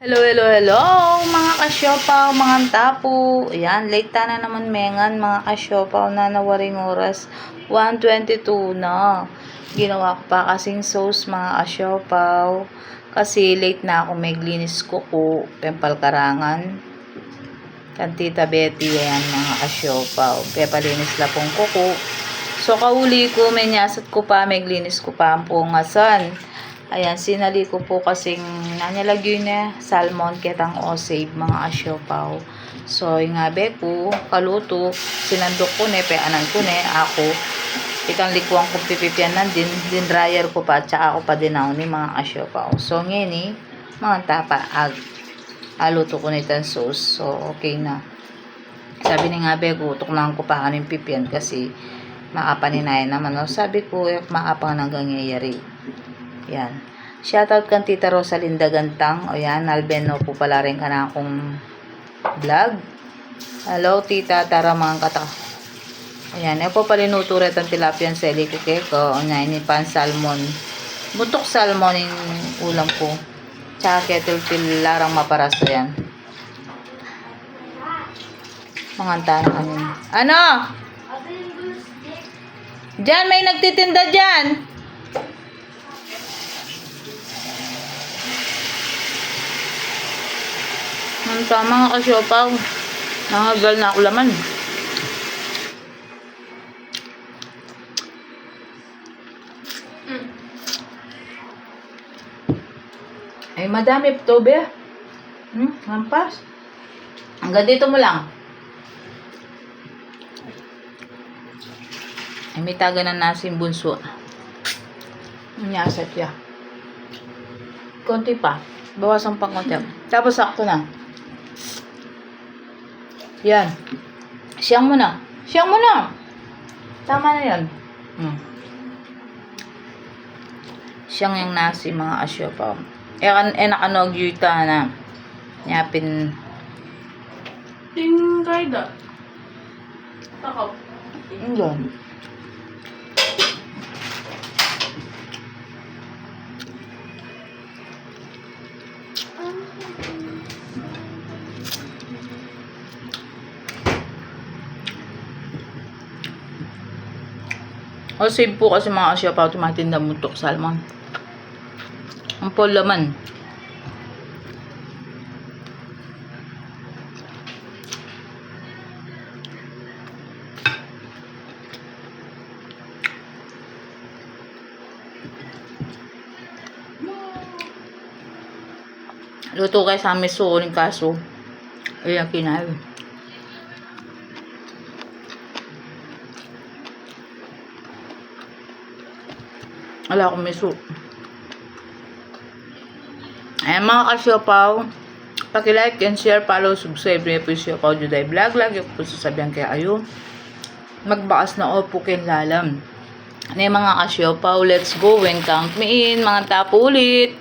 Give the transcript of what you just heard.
Hello, hello, hello, mga kasyopaw, mga tapo. Ayan, late na naman mengan, mga kasyopaw, na nawaring oras. 1:22 na. Ginawa ko pa kasing sauce, mga kasyopaw. Kasi late na ako maglinis kuko, pempal karangan. Kantita Betty, ayan, mga kasyopaw. Pepalinis la pong kuko. So, kauli ko, may nyasat ko pa, maglinis ko pa ang pungasan. Ayan, sinali ko po kasing nanilagyo na salmon ketang osave, mga asyopaw. So, yung ngabe ko, kaluto, sinandok ko ne, peanan ko ne, ako. Ikang likuang kong pipipianan din dryer ko pa, tsaka ako pa dinaw ni mga asyopaw. So, ngayon eh, mga tapa, aluto ko nitan sauce. So, okay na. Sabi ni ngabe ko, tuknang ko pa kanin pipian kasi makapaninay naman. No? Sabi ko, maapang nang gangyayari. Yan. Shoutout kan Tita Rosalinda Gantang. O yan, albeno po pala rin ka na akong vlog. Hello, Tita. Tara mga kata. Ayan. E po palinuto rin ang tilapian sa elikikeko. O yan, pan salmon. Butok salmon yung ulam ko. Tsaka kettlefill larang maparaso yan. Mga tanong kanina. Ano? Diyan, may nagtitinda dyan. Ang tama nga kasyopaw. Nangagal na ako laman. Ay, madami ito, be. Hampas. Hanggang dito mo lang. Ay, may taga na nasin bunso. Nyasat siya. Konti pa. Bawasan pang konti. Tapos sakto na. Yan. Siyang mo na. Siyang mo na. Tama na yan. Siyang yung nasi, mga asyopaw. Nakanog yuta na. Yapin. Ting kaida. Takaw. Yan. O save po kasi mga asyapaw, tumatinda mutok salmon. Ang pol laman. Luto kayo sa amin suunin kaso. Ayan kinayo. Wala akong miso. Ayan mga kasyopaw, paki-like and share, follow, subscribe niyo po siya Pao Juday Vlog. Lagi ko po sasabihan kaya ayo. Magbakas na opo kin lalam. Ano mga kasyopaw, let's go and count me in, mga tapo ulit.